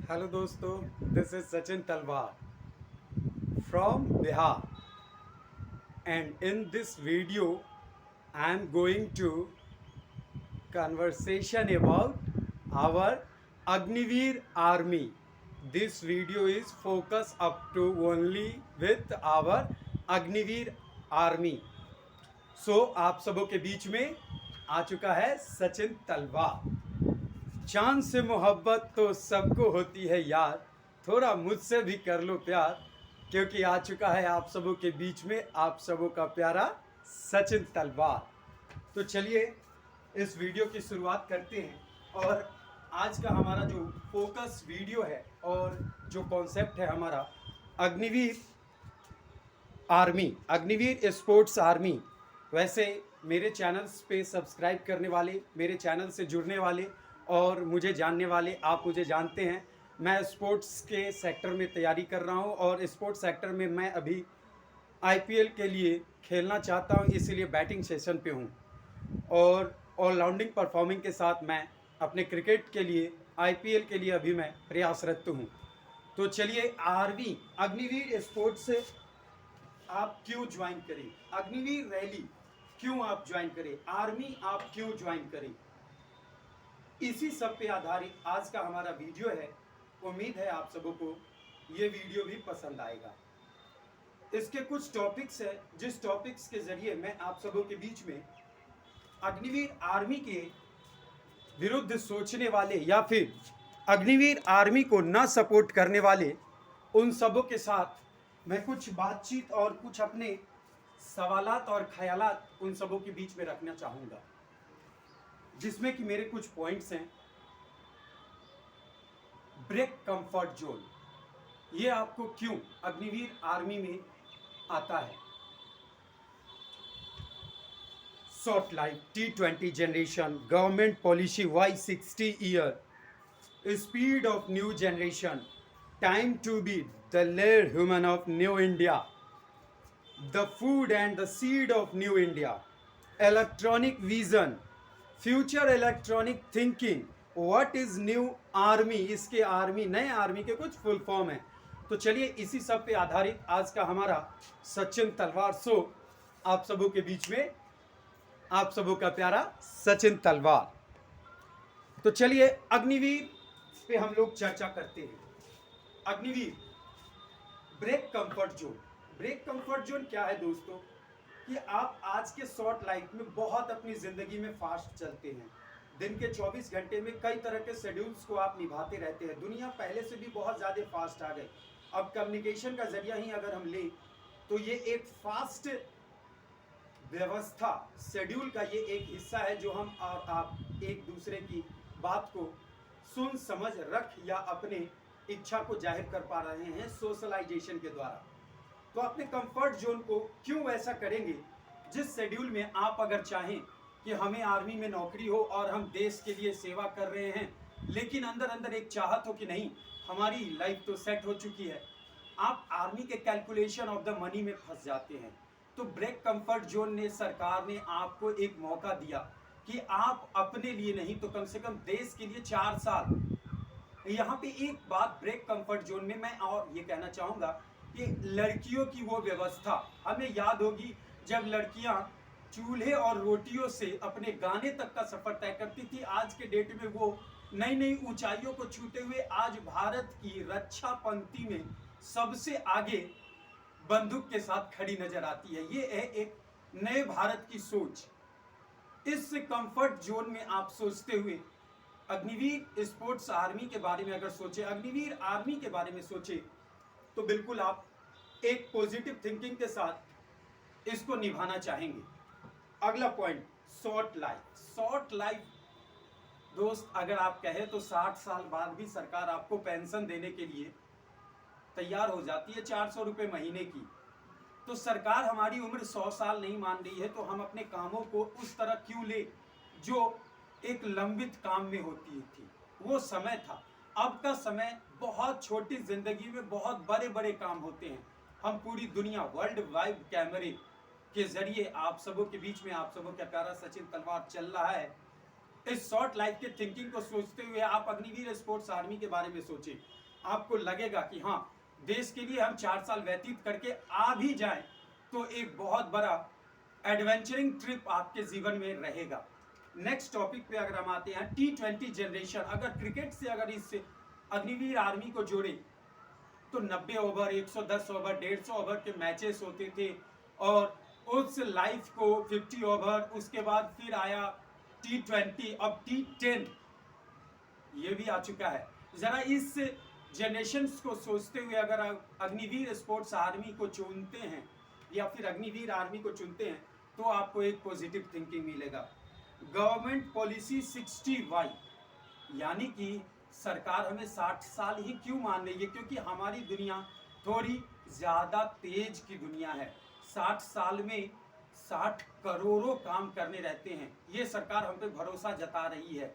Hello दोस्तों, this is Sachin Talwar from Bihar, and in this video I am going to conversation about our Agniveer army. This video is focused up to only with our Agniveer army. So आप सबों के बीच में आ चुका है सचिन तलवार। चांद से मोहब्बत तो सबको होती है यार, थोड़ा मुझसे भी कर लो प्यार, क्योंकि आ चुका है आप सबों के बीच में आप सबों का प्यारा सचिन तलवार। तो चलिए इस वीडियो की शुरुआत करते हैं। और आज का हमारा जो फोकस वीडियो है और जो कॉन्सेप्ट है हमारा Agniveer army, Agniveer sports army. वैसे मेरे चैनल्स पे सब्सक्राइब करने वाले, मेरे चैनल से जुड़ने वाले और मुझे जानने वाले, आप मुझे जानते हैं। मैं स्पोर्ट्स के सेक्टर में तैयारी कर रहा हूं और स्पोर्ट्स सेक्टर में मैं अभी आईपीएल के लिए खेलना चाहता हूं, इसीलिए बैटिंग सेशन पे हूं। और ऑलराउंडिंग परफॉर्मिंग के साथ मैं अपने क्रिकेट के लिए, आईपीएल के लिए अभी मैं प्रयासरत हूं। तो चलिए, आर्मी अग्निवीर स्पोर्ट्स आप क्यों ज्वाइन करें, अग्निवीर रैली क्यों आप ज्वाइन करें, आर्मी आप क्यों ज्वाइन करें, इसी सब पे आधारित आज का हमारा वीडियो है। उम्मीद है आप सबों को ये वीडियो भी पसंद आएगा। इसके कुछ टॉपिक्स है जिस टॉपिक्स के जरिए मैं आप सबों के बीच में अग्निवीर आर्मी के विरुद्ध सोचने वाले या फिर अग्निवीर आर्मी को ना सपोर्ट करने वाले उन सबों के साथ मैं कुछ बातचीत और कुछ अपने सवालात और ख्यालात उन सबों के बीच में रखना चाहूँगा, जिसमें कि मेरे कुछ पॉइंट्स हैं। ब्रेक कंफर्ट जोन, ये आपको क्यों अग्निवीर आर्मी में आता है। Short life T20 generation, government policy why 60 year, speed of new generation, time to be the lead human of new India, the food and the seed of new India, electronic vision, future electronic thinking, what is new army. इसके army, नए army के कुछ full form है। तो चलिए इसी सब पे आधारित आज का हमारा सचिन तलवार शो आप सबों के बीच में, आप सबों का प्यारा सचिन तलवार। तो चलिए अग्निवीर पे हम लोग चर्चा करते हैं। Agniveer break comfort zone. Break comfort zone क्या है दोस्तों, कि आप आज के शॉर्ट लाइफ में बहुत अपनी जिंदगी में फास्ट चलते हैं। दिन के 24 घंटे में कई तरह के शेड्यूल्स को आप निभाते रहते हैं। दुनिया पहले से भी बहुत ज़्यादा फास्ट आ गई। अब कम्युनिकेशन का जरिया ही अगर हम लें तो ये एक फास्ट व्यवस्था, शेड्यूल का ये एक हिस्सा है जो हम और आप एक दूसरे की बात को सुन समझ रख या अपने इच्छा को जाहिर कर पा रहे हैं सोशलाइजेशन के द्वारा। तो अपने कंफर्ट जोन को क्यों ऐसा करेंगे जिस शेड्यूल में आप अगर चाहें कि हमें आर्मी में नौकरी हो और हम देश के लिए सेवा कर रहे हैं, लेकिन अंदर अंदर एक चाहत हो कि नहीं हमारी लाइफ तो सेट हो चुकी है, आप आर्मी के कैलकुलेशन ऑफ द मनी में फंस जाते हैं। तो ब्रेक कंफर्ट जोन ने, सरकार ने आपको एक मौका दिया कि आप अपने लिए नहीं तो कम से कम देश के लिए 4 साल। यहाँ पे एक बात ब्रेक कंफर्ट जोन में मैं और ये कहना चाहूँगा कि लड़कियों की वो व्यवस्था हमें याद होगी, जब लड़कियाँ चूल्हे और रोटियों से अपने गाने तक का सफर तय करती थी। आज के डेट में वो नई नई ऊंचाइयों को छूते हुए आज भारत की रक्षा पंक्ति में सबसे आगे बंदूक के साथ खड़ी नजर आती है। ये है एक नए भारत की सोच। इस कंफर्ट जोन में आप सोचते हुए अग्निवीर स्पोर्ट्स आर्मी के बारे में अगर सोचे, अग्निवीर आर्मी के बारे में सोचे, तो बिल्कुल आप एक पॉजिटिव थिंकिंग के साथ इसको निभाना चाहेंगे। अगला point, short life. Short life दोस्त अगर आप कहें तो 60 साल बाद भी सरकार आपको पेंशन देने के लिए तैयार हो जाती है, 400 रुपये महीने की। तो सरकार हमारी उम्र 100 साल नहीं मान रही है, तो हम अपने कामों को उस तरह क्यों ले जो एक लंबित काम में होती थी। वो समय था। अब का समय बहुत छोटी जिंदगी में बहुत बड़े बड़े काम होते हैं। हम पूरी दुनिया वर्ल्ड वाइड कैमरे के जरिए आप सबों के बीच में, आप सबों का प्यारा सचिन तलवार चल रहा है। इस शॉर्ट लाइफ के थिंकिंग को सोचते हुए आप अग्निवीर स्पोर्ट्स आर्मी के बारे में सोचें। आपको लगेगा कि हाँ, देश के लिए हम 4 साल व्यतीत करके आ भी जाएं तो एक बहुत बड़ा एडवेंचरिंग ट्रिप आपके जीवन में रहेगा। नेक्स्ट टॉपिक पे अगर हम आते हैं, T20 जनरेशन। अगर क्रिकेट से अगर इस अग्निवीर आर्मी को जोड़े तो 90 ओवर, 110 ओवर, 150 ओवर के मैचेस होते थे और उस लाइफ को 50 ओवर, उसके बाद फिर आया T20, अब T10 ये भी आ चुका है। जरा इस जनरेशन को सोचते हुए अगर अग्निवीर स्पोर्ट्स आर्मी को चुनते हैं या फिर अग्निवीर आर्मी को चुनते हैं तो आपको एक पॉजिटिव थिंकिंग मिलेगा। गवर्नमेंट पॉलिसी 60Y, यानी कि सरकार हमें 60 साल ही क्यों मान रही है, क्योंकि हमारी दुनिया थोड़ी ज़्यादा तेज की दुनिया है। 60 साल में 60 करोड़ों काम करने रहते हैं, ये सरकार हम पे भरोसा जता रही है।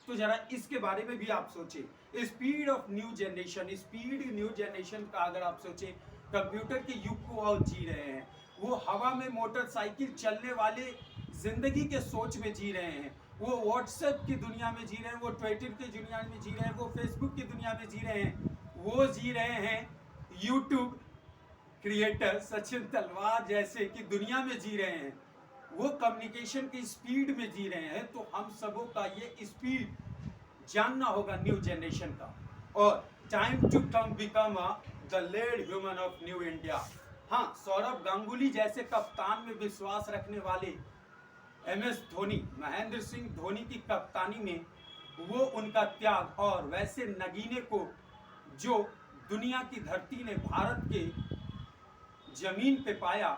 तो जरा इसके बारे में भी आप सोचें। Speed of new generation, speed new generation का अगर आप सोचें, कंप्यूटर के युग को और जी रहे हैं, वो हवा में मोटरसाइकिल चलने वाले जिंदगी के सोच में जी रहे हैं, वो व्हाट्सएप की दुनिया में जी रहे हैं, वो ट्विटर की दुनिया में जी रहे हैं, वो फेसबुक की दुनिया में जी रहे हैं, वो जी रहे हैं यूट्यूब क्रिएटर सचिन तलवार जैसे की दुनिया में जी रहे हैं, वो कम्युनिकेशन की स्पीड में जी रहे हैं। तो हम सबों का ये स्पीड जानना होगा न्यू जनरेशन का। और time to come become the lead human of new India. हाँ, सौरभ गांगुली जैसे कप्तान में विश्वास रखने वाले MS धोनी, महेंद्र सिंह धोनी की कप्तानी में वो उनका त्याग और वैसे नगीने को जो दुनिया की धरती ने भारत के जमीन पे पाया,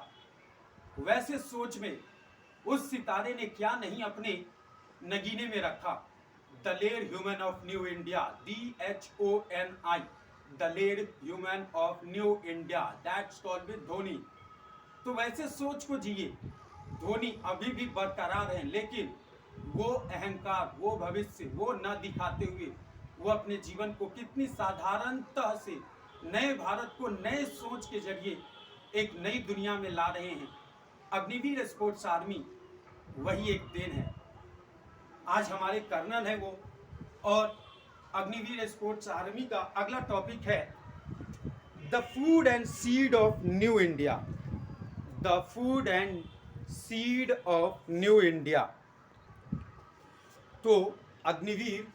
वैसे सोच में उस सितारे ने क्या नहीं अपने नगीने में रखा। दलेर human of new India, DHONI, दलेर human of new India, that's called with Dhoni. तो वैसे सोच को जिए। धोनी अभी भी बरकरार हैं, लेकिन वो अहंकार, वो भविष्य वो न दिखाते हुए वो अपने जीवन को कितनी साधारणतः से नए भारत को नए सोच के जरिए एक नई दुनिया में ला रहे हैं। अग्निवीर स्पोर्ट्स आर्मी वही एक देन है। आज हमारे कर्नल है वो। और अग्निवीर स्पोर्ट्स आर्मी का अगला टॉपिक है the food and seed of new India. The food and seed of new India. तो अग्निवीर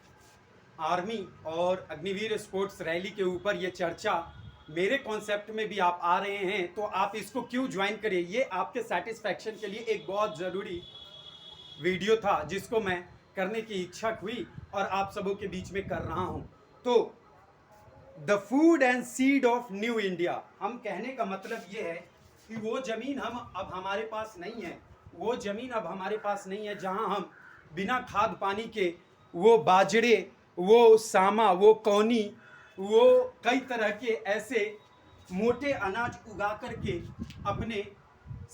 आर्मी और अग्निवीर स्पोर्ट्स रैली के ऊपर ये चर्चा मेरे कॉन्सेप्ट में भी आप आ रहे हैं, तो आप इसको क्यों ज्वाइन करिए। ये आपके सेटिस्फैक्शन के लिए एक बहुत ज़रूरी वीडियो था जिसको मैं करने की इच्छा हुई और आप सबों के बीच में कर रहा हूं। तो the food and seed of new India, हम कहने का मतलब ये है कि वो ज़मीन हम अब हमारे पास नहीं है, वो ज़मीन अब हमारे पास नहीं है जहां हम बिना खाद पानी के वो बाजरे, वो सामा, वो कौनी, वो कई तरह के ऐसे मोटे अनाज उगा करके अपने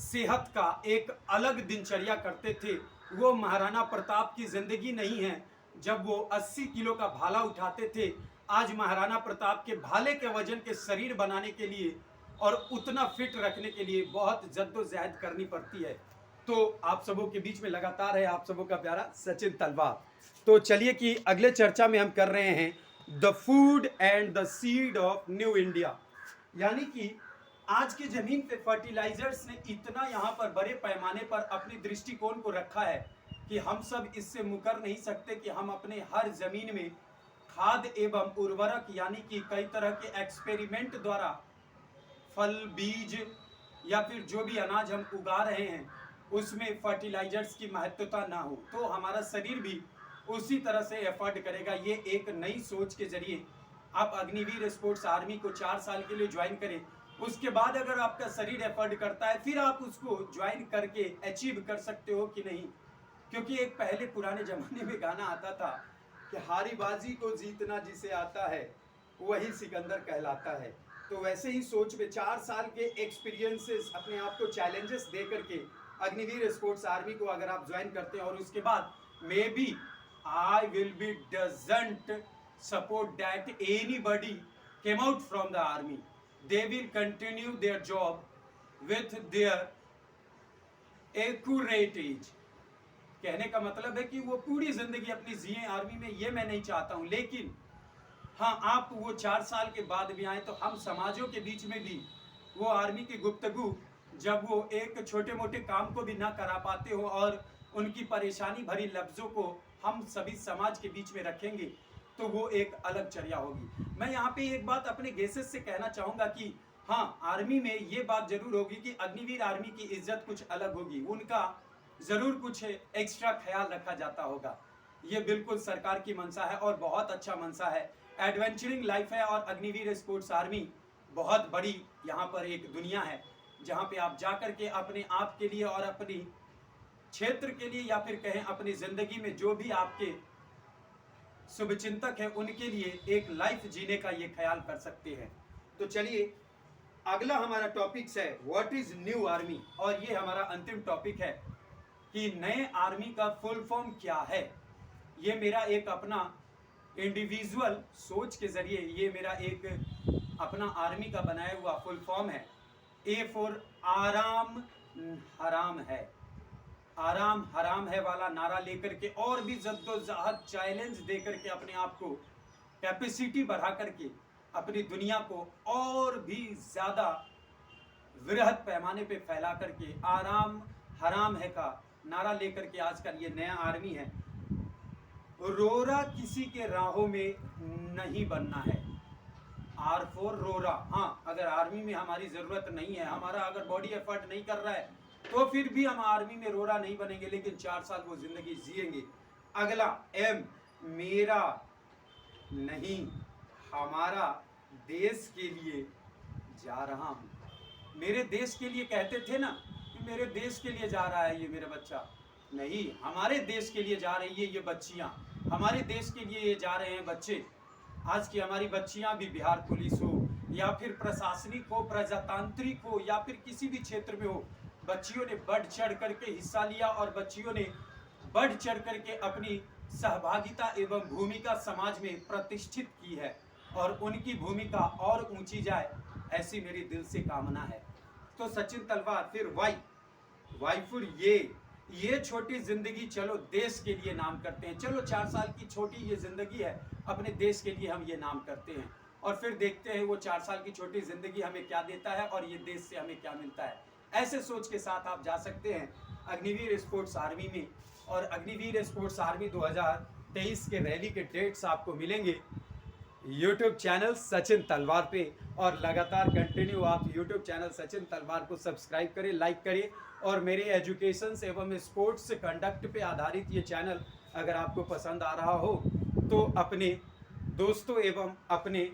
सेहत का एक अलग दिनचर्या करते थे। वो महाराणा प्रताप की जिंदगी नहीं है जब वो 80 किलो का भाला उठाते थे। आज महाराणा प्रताप के भाले के वजन के शरीर बनाने के लिए और उतना फिट रखने के लिए बहुत जद्दोजहद करनी पड़ती है। तो आप सबों के बीच में लगातार है आप सबों का प्यारा सचिन तलवार। तो चलिए कि अगले चर्चा में हम कर रहे हैं the food and the seed of new India, यानी कि आज की जमीन पे फर्टिलाइजर्स ने इतना यहाँ पर बड़े पैमाने पर अपने दृष्टिकोण को रखा है कि हम सब इससे मुकर नहीं सकते कि हम अपने हर जमीन में खाद एवं उर्वरक यानी कि कई तरह के एक्सपेरिमेंट द्वारा फल, बीज या फिर जो भी अनाज हम उगा रहे हैं उसमें फर्टिलाइजर्स की महत्वता ना हो, तो हमारा शरीर भी उसी तरह से एफर्ट करेगा। ये एक नई सोच के जरिए आप अग्निवीर स्पोर्ट्स आर्मी को 4 साल के लिए ज्वाइन करें। उसके बाद अगर आपका शरीर एफर्ट करता है फिर आप उसको ज्वाइन करके अचीव कर सकते हो कि नहीं। क्योंकि एक पहले पुराने जमाने में गाना आता था कि हारी बाजी को जीतना जिसे आता है वही सिकंदर कहलाता है। तो वैसे ही सोच में 4 साल के एक्सपीरियंसेस, अपने आप को चैलेंजेस दे करके अग्निवीर स्पोर्ट्स आर्मी को अगर आप ज्वाइन करते हैं और उसके बाद maybe I will be doesn't support that anybody came out from the army, they will continue their job with their accurate age, कहने का मतलब है कि वो पूरी जिंदगी अपनी जिए आर्मी में, ये मैं नहीं चाहता हूँ। लेकिन हाँ, आप वो 4 साल के बाद भी आए तो हम समाजों के बीच में भी वो आर्मी की गुफ्तगू, जब वो एक छोटे मोटे काम को भी ना करा पाते हो और उनकी परेशानी भरी लफ्ज़ों को हम सभी समाज के बीच में रखेंगे, तो वो एक अलग चर्या होगी। मैं यहाँ पे एक बात अपने गेसेस से कहना चाहूँगा कि हाँ, आर्मी में ये बात जरूर होगी कि अग्निवीर आर्मी की इज्जत कुछ अलग होगी, उनका ज़रूर कुछ एक्स्ट्रा ख्याल रखा जाता होगा। ये बिल्कुल सरकार की मंशा है और बहुत अच्छा मंशा है। एडवेंचरिंग लाइफ है और अग्निवीर स्पोर्ट्स आर्मी बहुत बड़ी यहाँ पर एक दुनिया है, जहाँ पे आप जा कर के अपने आप के लिए और अपनी क्षेत्र के लिए या फिर कहें अपनी ज़िंदगी में जो भी आपके शुभचिंतक है उनके लिए एक लाइफ जीने का ये ख्याल कर सकते हैं। तो चलिए, अगला हमारा टॉपिक्स है व्हाट इज न्यू आर्मी, और ये हमारा अंतिम टॉपिक है कि नए आर्मी का फुल फॉर्म क्या है। ये मेरा एक अपना इंडिविजुअल सोच के जरिए ये मेरा एक अपना आर्मी का बनाया हुआ फुल फॉर्म है। ए फॉर आराम हराम है, आराम हराम है वाला नारा लेकर के और भी जद्दोजहद चैलेंज देकर के अपने आप को कैपेसिटी बढ़ा करके अपनी दुनिया को और भी ज़्यादा वृहद पैमाने पे फैला करके आराम हराम है का नारा लेकर के आजकल ये नया आर्मी है। रोरा किसी के राहों में नहीं बनना है। आर फॉर रोरा। हाँ, अगर आर्मी में हमारी ज़रूरत नहीं है, हमारा अगर बॉडी एफर्ट नहीं कर रहा है, तो फिर भी हम आर्मी में रोरा नहीं बनेंगे, लेकिन 4 साल वो जिंदगी जिएंगे। अगला एम, मेरा नहीं हमारा देश के लिए जा रहा हूँ। मेरे देश के लिए कहते थे ना कि मेरे देश के लिए जा रहा है ये मेरा बच्चा, नहीं, हमारे देश के लिए जा रही है ये बच्चियाँ, हमारे देश के लिए ये जा रहे हैं बच्चे। आज की हमारी बच्चियाँ भी बिहार पुलिस हो या फिर प्रशासनिक हो, प्रजातांत्रिक हो या फिर किसी भी क्षेत्र में हो, बच्चियों ने बढ़ चढ़ करके हिस्सा लिया और बच्चियों ने बढ़ चढ़ करके अपनी सहभागिता एवं भूमिका समाज में प्रतिष्ठित की है और उनकी भूमिका और ऊंची जाए, ऐसी मेरी दिल से कामना है। तो सचिन तलवार, फिर वाई फॉर ये छोटी जिंदगी, चलो देश के लिए नाम करते हैं। चलो 4 साल की छोटी ये जिंदगी है, अपने देश के लिए हम ये नाम करते हैं और फिर देखते हैं वो 4 साल की छोटी जिंदगी हमें क्या देता है और ये देश से हमें क्या मिलता है। ऐसे सोच के साथ आप जा सकते हैं अग्निवीर स्पोर्ट्स आर्मी में, और अग्निवीर स्पोर्ट्स आर्मी 2023 के रैली के डेट्स आपको मिलेंगे यूट्यूब चैनल सचिन तलवार पे, और लगातार कंटिन्यू आप यूट्यूब चैनल सचिन तलवार को सब्सक्राइब करें, लाइक करें, और मेरे एजुकेशन एवं स्पोर्ट्स कंडक्ट पे आधारित ये चैनल अगर आपको पसंद आ रहा हो तो अपने दोस्तों एवं अपने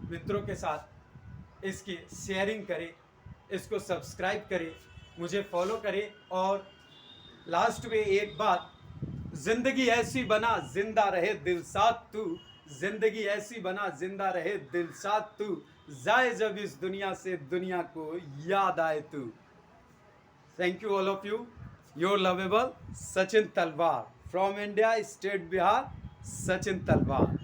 मित्रों के साथ इसकी शेयरिंग करें, इसको सब्सक्राइब करें, मुझे फॉलो करें। और लास्ट में एक बात, जिंदगी ऐसी बना जिंदा रहे दिल साथ तू, जिंदगी ऐसी बना जिंदा रहे दिल साथ तू, जाए जब इस दुनिया से दुनिया को याद आए तू। Thank you all of you, your lovable Sachin Talwar from India state Bihar, Sachin तलवार।